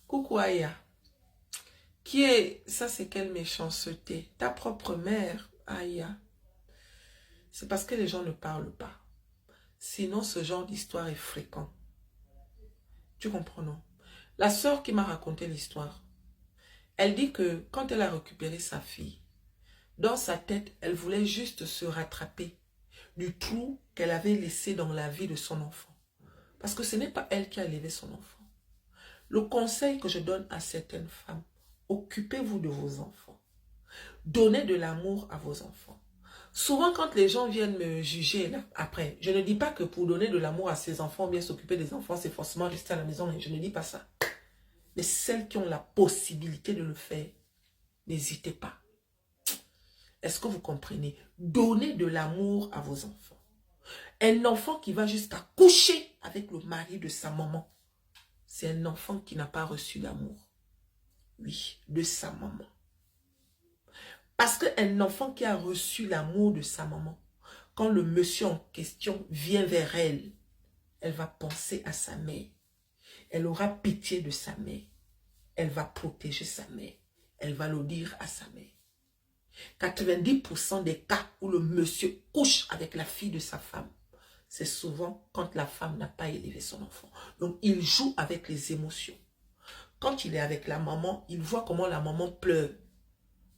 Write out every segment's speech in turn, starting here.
Coucou Aya. Qui est... Ça, c'est quelle méchanceté. Ta propre mère, Aya. C'est parce que les gens ne parlent pas. Sinon, ce genre d'histoire est fréquent. Tu comprends, non? La sœur qui m'a raconté l'histoire, elle dit que quand elle a récupéré sa fille, dans sa tête, elle voulait juste se rattraper du trou qu'elle avait laissé dans la vie de son enfant. Parce que ce n'est pas elle qui a élevé son enfant. Le conseil que je donne à certaines femmes, occupez-vous de vos enfants. Donnez de l'amour à vos enfants. Souvent, quand les gens viennent me juger, là, après, je ne dis pas que pour donner de l'amour à ses enfants ou bien s'occuper des enfants, c'est forcément rester à la maison. Je ne dis pas ça. Mais celles qui ont la possibilité de le faire, n'hésitez pas. Est-ce que vous comprenez? Donnez de l'amour à vos enfants. Un enfant qui va jusqu'à coucher avec le mari de sa maman, c'est un enfant qui n'a pas reçu l'amour. Oui, de sa maman. Parce qu'un enfant qui a reçu l'amour de sa maman, quand le monsieur en question vient vers elle, elle va penser à sa mère. Elle aura pitié de sa mère. Elle va protéger sa mère. Elle va le dire à sa mère. 90% des cas où le monsieur couche avec la fille de sa femme, c'est souvent quand la femme n'a pas élevé son enfant. Donc, il joue avec les émotions. Quand il est avec la maman, il voit comment la maman pleure.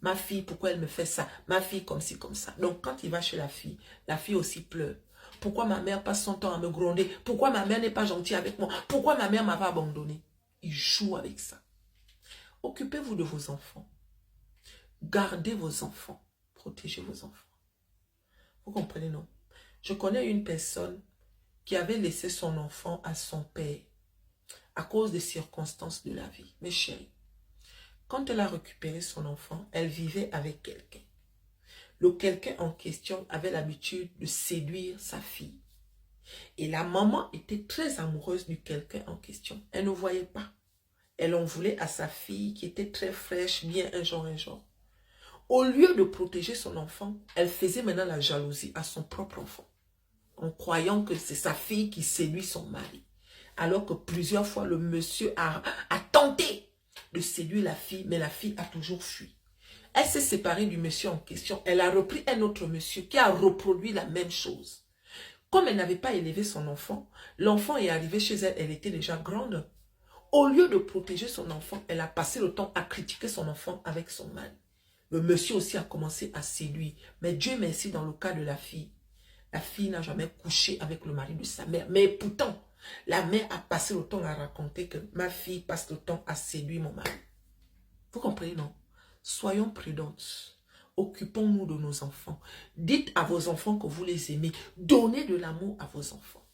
Ma fille, pourquoi elle me fait ça? Ma fille, comme ci, comme ça. Donc, quand il va chez la fille aussi pleure. Pourquoi ma mère passe son temps à me gronder? Pourquoi ma mère n'est pas gentille avec moi? Pourquoi ma mère m'avait abandonné? Il joue avec ça. Occupez-vous de vos enfants. Gardez vos enfants. Protégez vos enfants. Vous comprenez, non? Je connais une personne qui avait laissé son enfant à son père à cause des circonstances de la vie. Mes chéris, quand elle a récupéré son enfant, elle vivait avec quelqu'un. Le quelqu'un en question avait l'habitude de séduire sa fille. Et la maman était très amoureuse du quelqu'un en question. Elle ne voyait pas. Elle en voulait à sa fille qui était très fraîche, bien un genre, un genre. Au lieu de protéger son enfant, elle faisait maintenant la jalousie à son propre enfant, en croyant que c'est sa fille qui séduit son mari. Alors que plusieurs fois, le monsieur a tenté de séduire la fille, mais la fille a toujours fui. Elle s'est séparée du monsieur en question. Elle a repris un autre monsieur qui a reproduit la même chose. Comme elle n'avait pas élevé son enfant, l'enfant est arrivé chez elle, elle était déjà grande. Au lieu de protéger son enfant, elle a passé le temps à critiquer son enfant avec son mari. Le monsieur aussi a commencé à séduire. Mais Dieu merci, dans le cas de la fille n'a jamais couché avec le mari de sa mère. Mais pourtant, la mère a passé le temps à raconter que ma fille passe le temps à séduire mon mari. Vous comprenez, non? Soyons prudentes. Occupons-nous de nos enfants. Dites à vos enfants que vous les aimez. Donnez de l'amour à vos enfants.